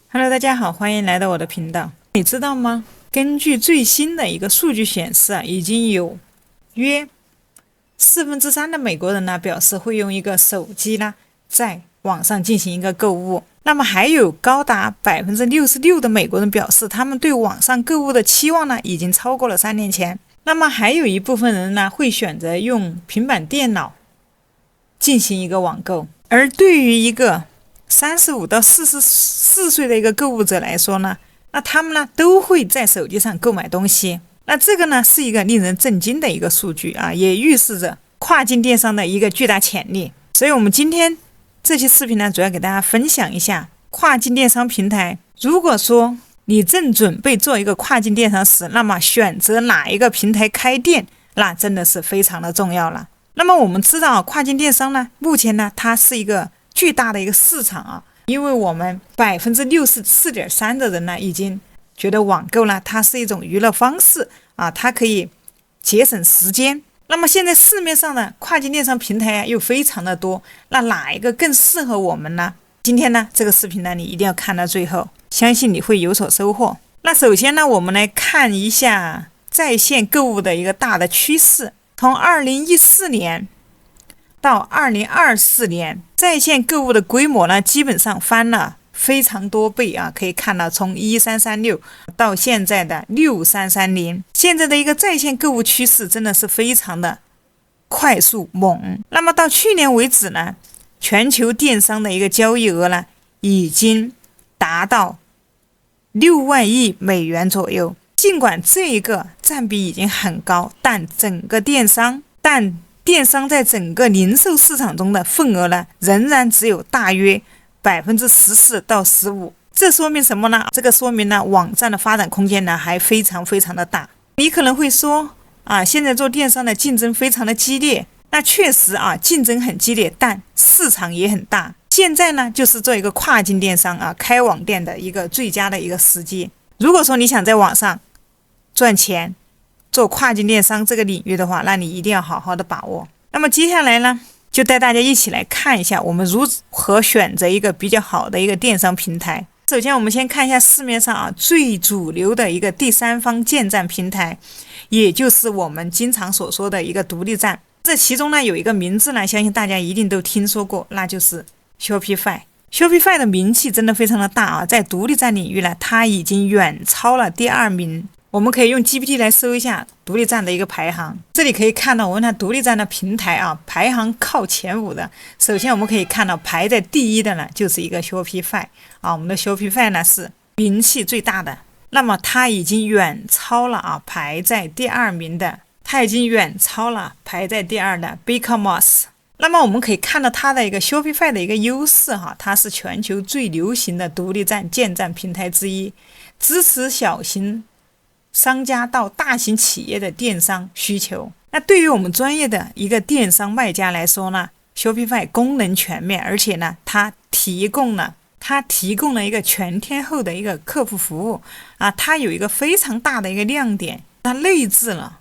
Hello，大家好，欢迎来到我的频道。你知道吗？根据最新的一个数据显示已经有约3%的美国人呢表示会用一个手机呢在网上进行一个购物。那么还有高达66%的美国人表示，他们对网上购物的期望呢已经超过了3年前。那么还有一部分人呢会选择用平板电脑进行一个网购。而对于一个35到44岁的一个购物者来说呢，那他们呢都会在手机上购买东西。那这个呢是一个令人震惊的一个数据啊，也预示着跨境电商的一个巨大潜力。所以我们今天这期视频呢，主要给大家分享一下跨境电商平台。如果说你正准备做一个跨境电商时，那么选择哪一个平台开店，那真的是非常的重要了。那么我们知道跨境电商呢，目前呢它是一个巨大的一个市场啊，因为我们64.3%的人呢已经觉得网购呢它是一种娱乐方式啊，它可以节省时间。那么现在市面上的跨境电商平台又非常的多，那哪一个更适合我们呢？今天呢这个视频呢你一定要看到最后，相信你会有所收获。那首先呢我们来看一下在线购物的一个大的趋势。从2014年到2024年，在线购物的规模呢，基本上翻了非常多倍啊！可以看到，从1336到现在的6330，现在的一个在线购物趋势真的是非常的快速猛。那么到去年为止呢，全球电商的一个交易额呢，已经达到6万亿美元左右。尽管这一个占比已经很高，但电商在整个零售市场中的份额呢，仍然只有大约14%到15%。这说明什么呢？这个说明呢，网站的发展空间呢还非常的大。你可能会说啊，现在做电商的竞争非常的激烈。那确实啊，竞争很激烈，但市场也很大。现在呢，就是做一个跨境电商啊，开网店的一个最佳的一个时机。如果说你想在网上赚钱，做跨境电商这个领域的话，那你一定要好好的把握。那么接下来呢，就带大家一起来看一下我们如何选择一个比较好的一个电商平台。首先我们先看一下市面上啊最主流的一个第三方建站平台，也就是我们经常所说的一个独立站。这其中呢有一个名字呢，相信大家一定都听说过，那就是 Shopify。Shopify 的名气真的非常的大啊，在独立站领域呢，它已经远超了第2名。我们可以用 GPT 来搜一下独立站的一个排行，这里可以看到我们看独立站的平台啊，排行靠前5的。首先我们可以看到排在第1的呢，就是一个 Shopify 啊，我们的 Shopify 呢是名气最大的，那么它已经远超了啊，排在第2名的，它已经远超了排在第2的 BigCommerce。那么我们可以看到它的一个 Shopify 的一个优势哈，它是全球最流行的独立站建站平台之一，支持小型商家到大型企业的电商需求。那对于我们专业的一个电商卖家来说呢， Shopify 功能全面，而且呢它提供了一个全天候的一个客服服务啊，它有一个非常大的一个亮点，它内置了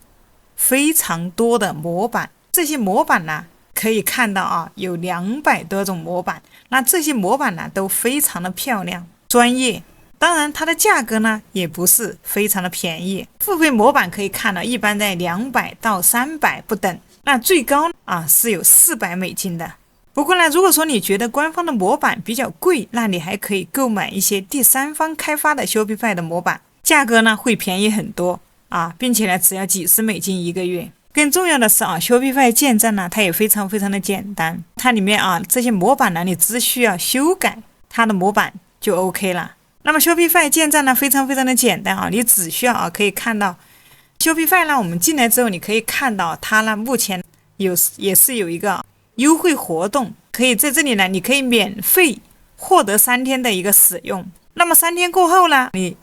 非常多的模板。这些模板呢可以看到啊，有200多种模板，那这些模板呢都非常的漂亮专业。当然它的价格呢也不是非常的便宜，付费模板可以看到一般在200到300不等，那最高啊是有$400的。不过呢，如果说你觉得官方的模板比较贵，那你还可以购买一些第三方开发的 Shopify 的模板，价格呢会便宜很多啊，并且呢只要几十美金一个月。更重要的是啊 ，Shopify 建站呢它也非常的简单，它里面啊这些模板呢你只需要修改它的模板就 OK 了。那么 Shopify 建站呢非常的简单啊，你只需要啊可以看到 Shopify 呢，我们进来之后你可以看到它呢目前也是有一个优惠活动，可以在这里呢你可以免费获得3天的一个使用。那么3天过后呢，你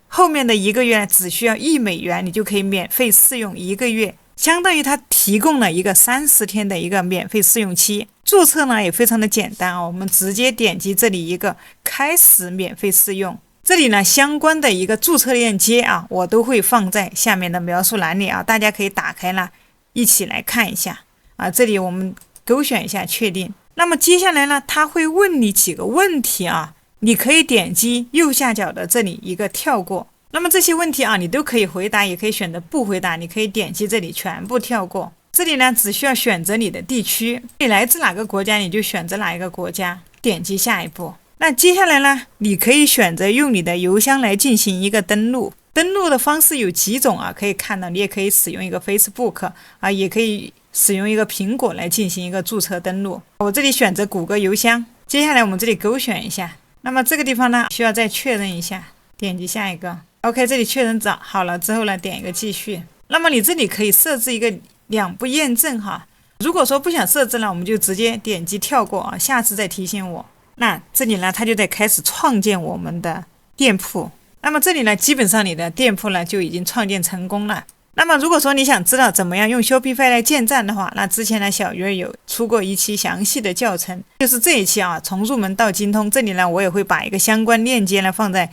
后面的1个月只需要$1，你就可以免费试用1个月，相当于它提供了一个30天的一个免费试用期。注册呢也非常的简单啊，我们直接点击这里一个开始免费试用，这里呢相关的一个注册链接啊，我都会放在下面的描述栏里啊，大家可以打开了一起来看一下啊。这里我们勾选一下确定。那么接下来呢，他会问你几个问题啊，你可以点击右下角的这里一个跳过。那么这些问题啊，你都可以回答，也可以选择不回答，你可以点击这里全部跳过。这里呢，只需要选择你的地区，你来自哪个国家，你就选择哪一个国家，点击下一步。那接下来呢，你可以选择用你的邮箱来进行一个登录。登录的方式有几种啊，可以看到，你也可以使用一个 Facebook 啊，也可以使用一个苹果来进行一个注册登录。我这里选择谷歌邮箱，接下来我们这里勾选一下。那么这个地方呢，需要再确认一下，点击下一个。OK， 这里确认找好了之后呢，点一个继续。那么你这里可以设置一个2步验证哈。如果说不想设置呢，我们就直接点击跳过啊，下次再提醒我。那这里呢，它就得开始创建我们的店铺。那么这里呢，基本上你的店铺呢就已经创建成功了。那么如果说你想知道怎么样用 Shopify 来建站的话，那之前呢小鱼儿有出过一期详细的教程，就是这一期啊，从入门到精通。这里呢我也会把一个相关链接呢放在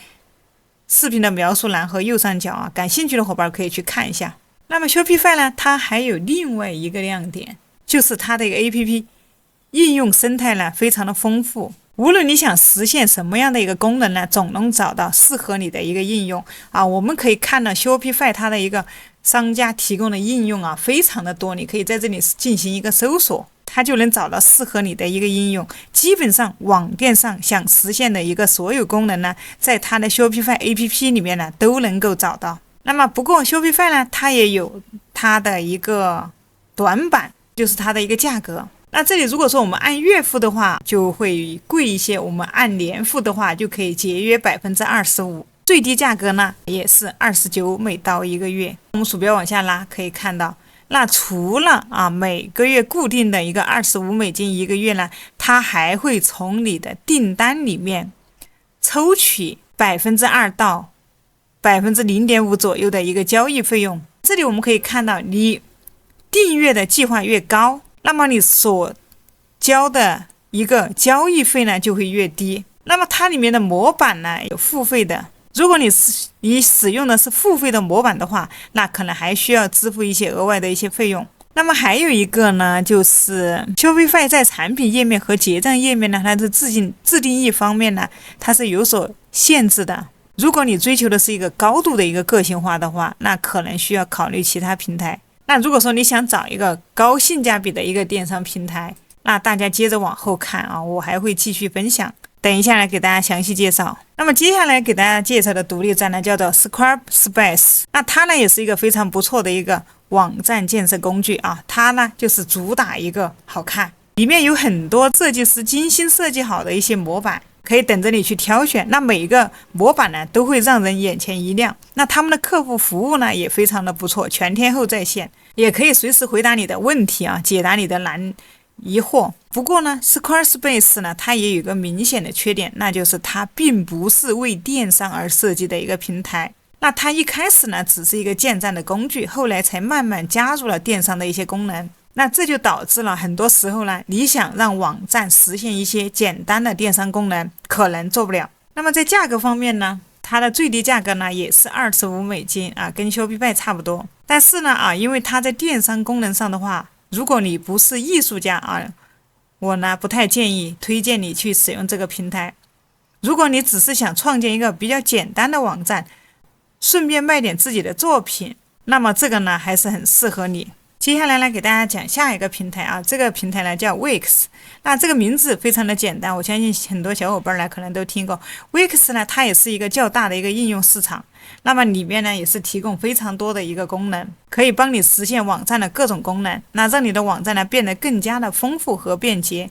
视频的描述栏和右上角啊，感兴趣的伙伴可以去看一下。那么 Shopify 呢，它还有另外一个亮点，就是它的一个 APP 应用生态呢非常的丰富。无论你想实现什么样的一个功能呢，总能找到适合你的一个应用啊。我们可以看到 Shopify 它的一个商家提供的应用啊，非常的多，你可以在这里进行一个搜索，它就能找到适合你的一个应用。基本上网店上想实现的一个所有功能呢，在它的 Shopify APP 里面呢都能够找到。那么不过 Shopify 呢，它也有它的一个短板，就是它的一个价格。那这里如果说我们按月付的话就会贵一些，我们按年付的话就可以节约 25%， 最低价格呢也是$29一个月。我们鼠标往下拉可以看到，那除了每个月固定的一个$25一个月呢，它还会从你的订单里面抽取 2% 到 0.5% 左右的一个交易费用。这里我们可以看到，你订阅的计划越高，那么你所交的一个交易费呢就会越低。那么它里面的模板呢有付费的，如果你使用的是付费的模板的话，那可能还需要支付一些额外的一些费用。那么还有一个呢，就是 Shopify 在产品页面和结账页面呢，它的自定义方面呢，它是有所限制的。如果你追求的是一个高度的一个个性化的话，那可能需要考虑其他平台。那如果说你想找一个高性价比的一个电商平台，那大家接着往后看啊，我还会继续分享，等一下来给大家详细介绍。那么接下来给大家介绍的独立站呢，叫做 Squarespace。那它呢也是一个非常不错的一个网站建设工具啊，它呢就是主打一个好看，里面有很多设计师精心设计好的一些模板，可以等着你去挑选。那每一个模板呢都会让人眼前一亮。那他们的客户服务呢也非常的不错，全天候在线，也可以随时回答你的问题啊，解答你的疑惑。不过呢 Squarespace 呢它也有一个明显的缺点，那就是它并不是为电商而设计的一个平台。那它一开始呢只是一个建站的工具，后来才慢慢加入了电商的一些功能。那这就导致了很多时候呢，你想让网站实现一些简单的电商功能，可能做不了。那么在价格方面呢，它的最低价格呢也是$25啊，跟 Shopify 差不多。但是呢因为它在电商功能上的话，如果你不是艺术家我呢不太建议推荐你去使用这个平台。如果你只是想创建一个比较简单的网站，顺便卖点自己的作品，那么这个呢还是很适合你。接下来呢，给大家讲下一个平台啊，这个平台呢叫 Wix。那这个名字非常的简单，我相信很多小伙伴呢可能都听过。Wix 呢，它也是一个较大的一个应用市场。那么里面呢也是提供非常多的一个功能，可以帮你实现网站的各种功能，那让你的网站呢变得更加的丰富和便捷，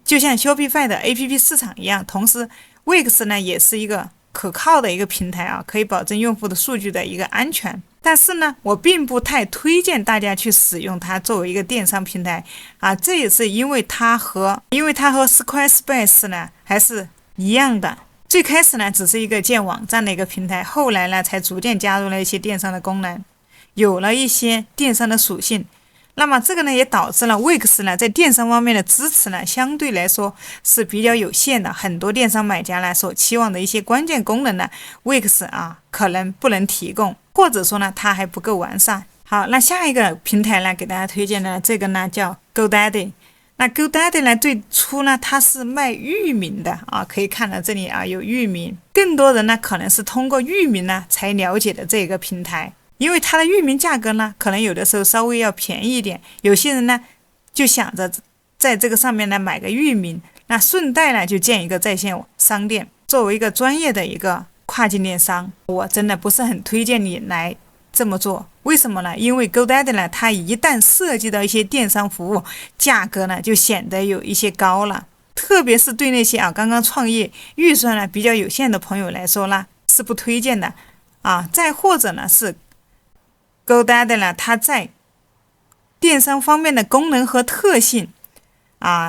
就像 Shopify 的 APP 市场一样。同时 Wix 呢也是一个可靠的一个平台啊，可以保证用户的数据的一个安全。但是呢，我并不太推荐大家去使用它作为一个电商平台啊，这也是因为它和 Squarespace 呢还是一样的。最开始呢只是一个建网站的一个平台，后来呢才逐渐加入了一些电商的功能，有了一些电商的属性。那么这个呢也导致了 Wix 呢在电商方面的支持呢相对来说是比较有限的，很多电商买家呢所期望的一些关键功能呢 Wix 可能不能提供，或者说呢它还不够完善。好，那下一个平台呢给大家推荐的这个呢叫 GoDaddy。那 GoDaddy 呢，最初呢，它是卖域名的啊，可以看到这里啊有域名。更多人呢，可能是通过域名呢才了解的这个平台，因为它的域名价格呢，可能有的时候稍微要便宜一点。有些人呢，就想着在这个上面呢买个域名，那顺带呢就建一个在线商店。作为一个专业的一个跨境电商，我真的不是很推荐你来这么做。为什么呢？因为 GoDaddy 呢，它一旦涉及到一些电商服务，价格呢就显得有一些高了，特别是对那些刚刚创业、预算呢比较有限的朋友来说呢，是不推荐的啊。再或者呢是 GoDaddy 呢，它在电商方面的功能和特性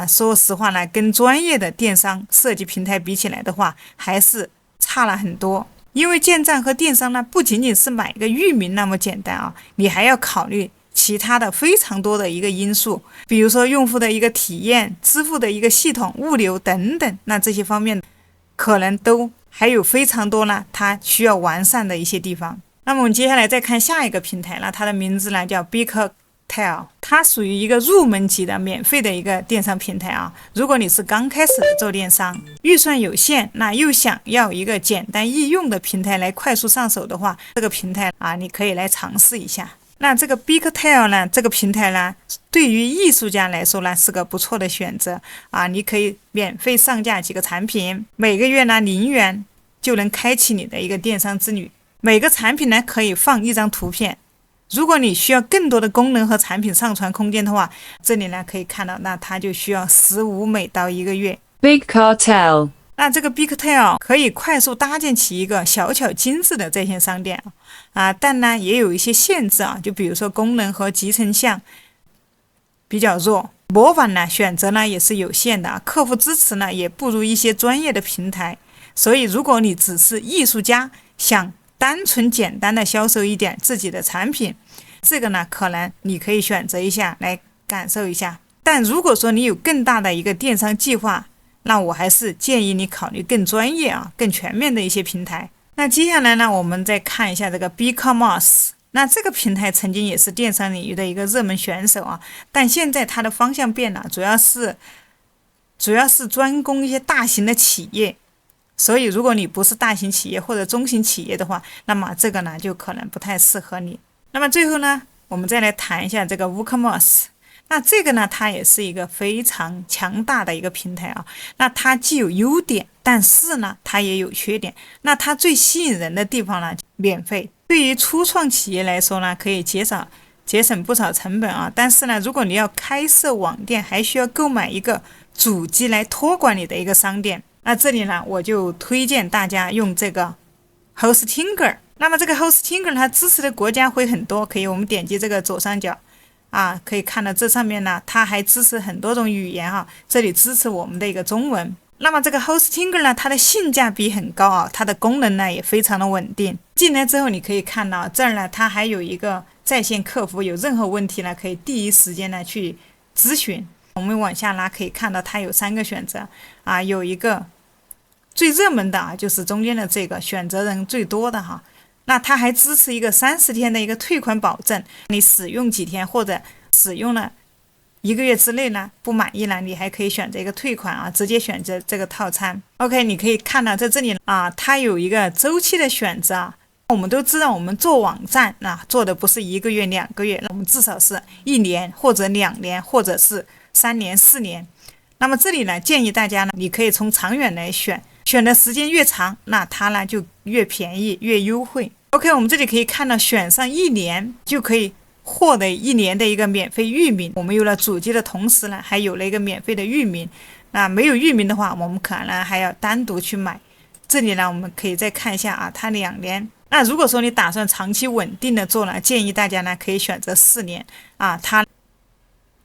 说实话呢，跟专业的电商设计平台比起来的话，还是差了很多。因为建站和电商呢，不仅仅是买一个域名那么简单啊，你还要考虑其他的非常多的一个因素，比如说用户的一个体验、支付的一个系统、物流等等，那这些方面可能都还有非常多呢，它需要完善的一些地方。那么我们接下来再看下一个平台，那它的名字呢叫 BigTail， 它属于一个入门级的免费的一个电商平台啊。如果你是刚开始做电商，预算有限，那又想要一个简单易用的平台来快速上手的话，这个平台你可以来尝试一下。那这个 BigTail 呢，这个平台呢，对于艺术家来说呢，是个不错的选择你可以免费上架几个产品，每个月呢0元就能开启你的一个电商之旅。每个产品呢可以放一张图片。如果你需要更多的功能和产品上传空间的话，这里呢可以看到，那它就需要$15到1个月。BigCartel， 那这个 BigTail 可以快速搭建起一个小巧精致的在线商店但呢也有一些限制就比如说功能和集成项比较弱，模板呢选择呢也是有限的客户支持呢也不如一些专业的平台。所以如果你只是艺术家，想单纯简单的销售一点自己的产品，这个呢可能你可以选择一下来感受一下。但如果说你有更大的一个电商计划，那我还是建议你考虑更专业更全面的一些平台。那接下来呢，我们再看一下这个 BigCommerce。那这个平台曾经也是电商领域的一个热门选手但现在它的方向变了，主要是专攻一些大型的企业。所以如果你不是大型企业或者中型企业的话，那么这个呢就可能不太适合你。那么最后呢，我们再来谈一下这个 WooCommerce。那这个呢，它也是一个非常强大的一个平台那它既有优点，但是呢它也有缺点。那它最吸引人的地方呢，免费。对于初创企业来说呢，可以节省不少成本但是呢，如果你要开设网店，还需要购买一个主机来托管你的一个商店。那这里呢，我就推荐大家用这个 Hostinger。那么这个 Hostinger 它支持的国家会很多，可以我们点击这个左上角可以看到这上面呢，它还支持很多种语言这里支持我们的一个中文。那么这个 Hostinger 呢，它的性价比很高它的功能呢也非常的稳定。进来之后你可以看到这儿呢，它还有一个在线客服，有任何问题呢可以第一时间呢去咨询。我们往下拉可以看到它有3个选择有一个最热门的就是中间的这个选择人最多的那它还支持一个30天的一个退款保证，你使用几天或者使用了1个月之内呢不满意了，你还可以选择一个退款直接选择这个套餐。 OK， 你可以看到在这里它有一个周期的选择我们都知道我们做网站做的不是1个月2个月，我们至少是1年或者2年或者是3年4年。那么这里呢建议大家呢，你可以从长远来选的时间越长，那它呢就越便宜越优惠。 OK， 我们这里可以看到选上1年就可以获得1年的一个免费域名。我们有了主机的同时呢，还有了一个免费的域名。那没有域名的话，我们可能还要单独去买。这里呢我们可以再看一下它2年。那如果说你打算长期稳定的做呢，建议大家呢可以选择4年它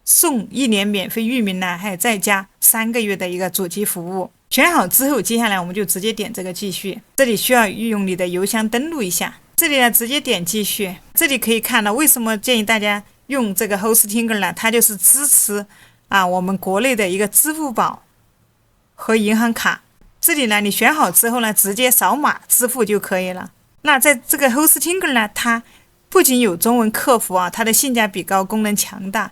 送1年免费域名呢，还有再加3个月的一个主机服务。选好之后，接下来我们就直接点这个继续。这里需要用你的邮箱登录一下。这里呢直接点继续。这里可以看到为什么建议大家用这个 Hostinger 呢？它就是支持我们国内的一个支付宝和银行卡。这里呢你选好之后呢，直接扫码支付就可以了。那在这个 Hostinger 呢，它不仅有中文客服它的性价比高，功能强大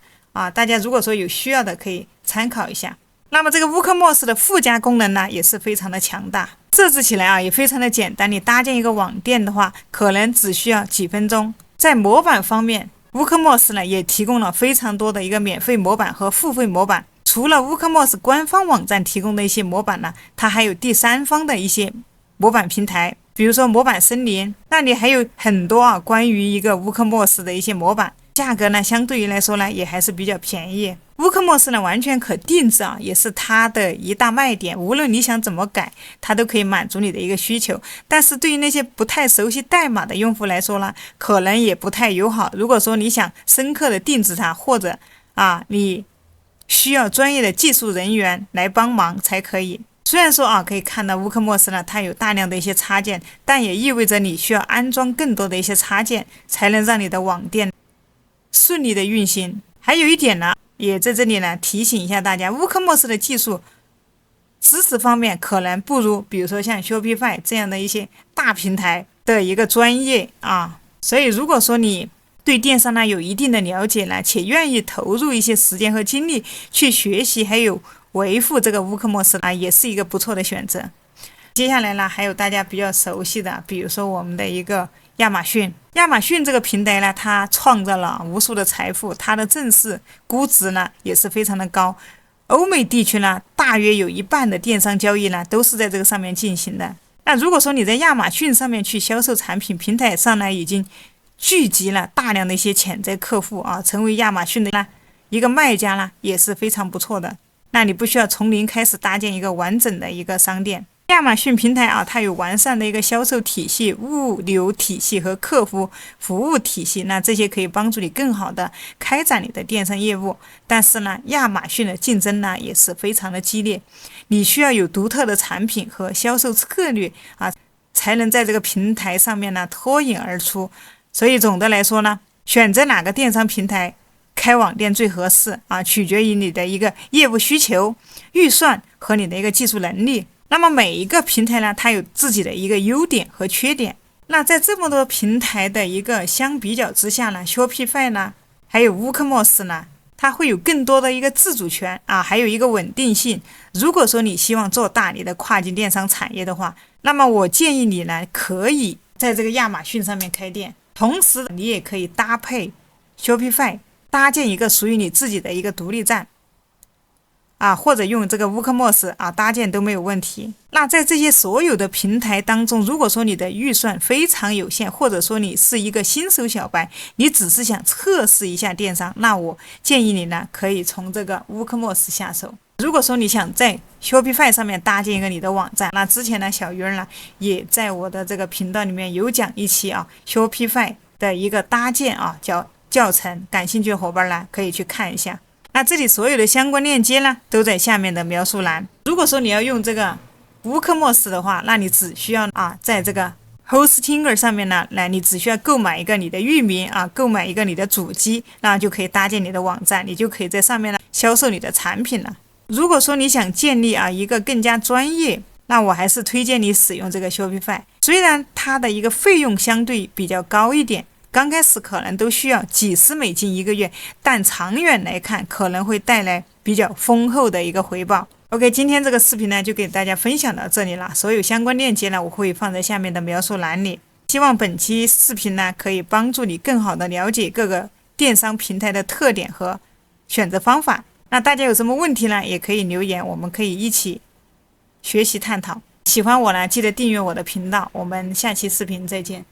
大家如果说有需要的，可以参考一下。那么这个 WooCommerce 的附加功能呢，也是非常的强大，设置起来啊也非常的简单。你搭建一个网店的话，可能只需要几分钟。在模板方面，WooCommerce 呢也提供了非常多的一个免费模板和付费模板。除了 WooCommerce 官方网站提供的一些模板呢，它还有第三方的一些模板平台，比如说模板森林，那里还有很多啊关于一个 WooCommerce 的一些模板，价格呢相对于来说呢也还是比较便宜。WooCommerce 呢完全可定制啊，也是它的一大卖点，无论你想怎么改，它都可以满足你的一个需求。但是对于那些不太熟悉代码的用户来说呢，可能也不太友好。如果说你想深刻的定制它，或者你需要专业的技术人员来帮忙才可以。虽然说可以看到 WooCommerce 呢它有大量的一些插件，但也意味着你需要安装更多的一些插件，才能让你的网店顺利的运行。还有一点呢，也在这里呢提醒一下大家， WooCommerce 的技术知识方面可能不如比如说像 Shopify 这样的一些大平台的一个专业所以如果说你对电商呢有一定的了解呢，且愿意投入一些时间和精力去学习还有维护这个 WooCommerce也是一个不错的选择。接下来呢，还有大家比较熟悉的，比如说我们的一个亚马逊。亚马逊这个平台呢，它创造了无数的财富，它的正式估值呢也是非常的高。欧美地区呢，大约有一半的电商交易呢都是在这个上面进行的。那如果说你在亚马逊上面去销售产品，平台上呢已经聚集了大量的一些潜在客户成为亚马逊的一个卖家呢也是非常不错的。那你不需要从零开始搭建一个完整的一个商店。亚马逊平台它有完善的一个销售体系、物流体系和客服服务体系，那这些可以帮助你更好的开展你的电商业务。但是呢，亚马逊的竞争呢也是非常的激烈，你需要有独特的产品和销售策略才能在这个平台上面呢脱颖而出。所以总的来说呢，选择哪个电商平台开网店最合适取决于你的一个业务需求、预算和你的一个技术能力。那么每一个平台呢，它有自己的一个优点和缺点。那在这么多平台的一个相比较之下呢， Shopify 呢，还有 WooCommerce 呢，它会有更多的一个自主权还有一个稳定性。如果说你希望做大你的跨境电商产业的话，那么我建议你呢，可以在这个亚马逊上面开店，同时你也可以搭配 Shopify 搭建一个属于你自己的一个独立站或者用这个 WooCommerce搭建都没有问题。那在这些所有的平台当中，如果说你的预算非常有限，或者说你是一个新手小白，你只是想测试一下电商，那我建议你呢可以从这个 WooCommerce 下手。如果说你想在 Shopify 上面搭建一个你的网站，那之前呢小鱼儿呢也在我的这个频道里面有讲一期Shopify 的一个搭建教程，感兴趣的伙伴呢可以去看一下。那这里所有的相关链接呢都在下面的描述栏。如果说你要用这个 WooCommerce 的话，那你只需要在这个 Hostinger 上面呢，你只需要购买一个你的域名购买一个你的主机，那就可以搭建你的网站，你就可以在上面呢销售你的产品了。如果说你想建立一个更加专业，那我还是推荐你使用这个 Shopify。虽然它的一个费用相对比较高一点，刚开始可能都需要几十美金一个月，但长远来看可能会带来比较丰厚的一个回报。OK， 今天这个视频呢就给大家分享到这里了，所有相关链接呢我会放在下面的描述栏里。希望本期视频呢可以帮助你更好的了解各个电商平台的特点和选择方法。那大家有什么问题呢也可以留言，我们可以一起学习探讨。喜欢我呢记得订阅我的频道，我们下期视频再见。